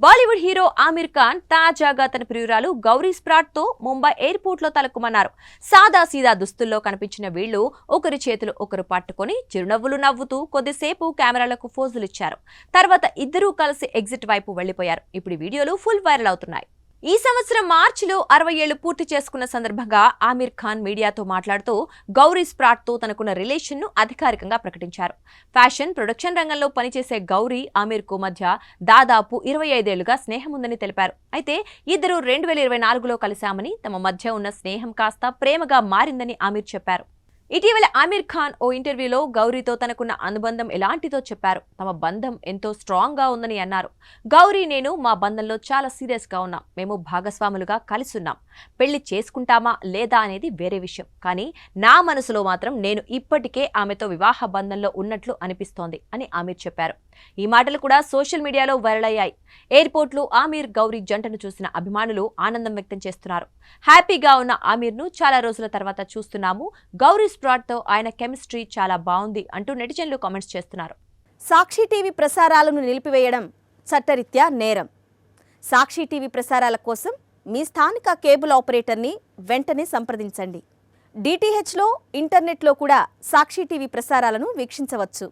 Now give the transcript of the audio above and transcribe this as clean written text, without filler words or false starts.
Bollywood hero Aamir Khan తాజాగా తన ప్రియురాలు గౌరీ స్ప్రాట్ తో ముంబై ఎయిర్పోర్ట్ లో తలకుమన్నారు. సాదా సీదా దుస్తుల్లో కనిపించిన వీళ్లు ఒకరి చేతులు ఒకరు పట్టుకొని చిరునవ్వులు నవ్వుతూ కొద్దిసేపు కెమెరాలకు ఫోజులిచ్చారు. తర్వాత ఇద్దరూ కలిసి ఎగ్జిట్ వైపు వెళ్లిపోయారు. ఇప్పుడు వీడియోలు ఫుల్ వైరల్ అవుతున్నాయి. ఈ సంవత్సరం మార్చిలో 60 ఏళ్లు పూర్తి చేసుకున్న సందర్భంగా ఆమిర్ ఖాన్ మీడియాతో మాట్లాడుతూ గౌరీ స్ప్రాట్ తో తనకున్న రిలేషన్ ను అధికారికంగా ప్రకటించారు. ఫ్యాషన్ ప్రొడక్షన్ రంగంలో పనిచేసే గౌరీ ఆమిర్ కు మధ్య దాదాపు 25 ఏళ్లుగా స్నేహం ఉందని తెలిపారు. అయితే ఇద్దరు 2024లో కలిశామని, తమ మధ్య ఉన్న స్నేహం కాస్త ప్రేమగా మారిందని ఆమిర్ చెప్పారు. ఇటీవల ఆమిర్ ఖాన్ ఓ ఇంటర్వ్యూలో గౌరీతో తనకున్న అనుబంధం ఎలాంటిదో చెప్పారు. తమ బంధం ఎంతో స్ట్రాంగ్ గా ఉందని అన్నారు. గౌరీ నేను మా బంధంలో చాలా సీరియస్ గా ఉన్నాం. మేము భాగస్వాములుగా కలిసున్నాం. పెళ్లి చేసుకుంటామా లేదా అనేది వేరే విషయం. కానీ నా మనసులో మాత్రం నేను ఇప్పటికే ఆమెతో వివాహ బంధంలో ఉన్నట్లు అనిపిస్తోంది అని ఆమిర్ చెప్పారు. ఈ మాటలు కూడా సోషల్ మీడియాలో వైరల్ అయ్యాయి. ఎయిర్పోర్ట్ లో ఆమిర్ గౌరీ జంటను చూసిన అభిమానులు ఆనందం వ్యక్తం చేస్తున్నారు. హ్యాపీగా ఉన్న ఆమిర్ ను చాలా రోజుల తర్వాత చూస్తున్నాము. గౌరీ స్ప్రాట్ తో ఆయన కెమిస్ట్రీ చాలా బాగుంది అంటూ నెటిజన్లు కామెంట్స్ చేస్తున్నారు. సాక్షి టీవీ ప్రసారాలను నిలిపివేయడం చట్టరీత్యా నేరం. సాక్షి టీవీ ప్రసారాల కోసం మీ స్థానిక కేబుల్ ఆపరేటర్ని వెంటనే సంప్రదించండి. డిటిహెచ్లో, ఇంటర్నెట్లో కూడా సాక్షి టీవీ ప్రసారాలను వీక్షించవచ్చు.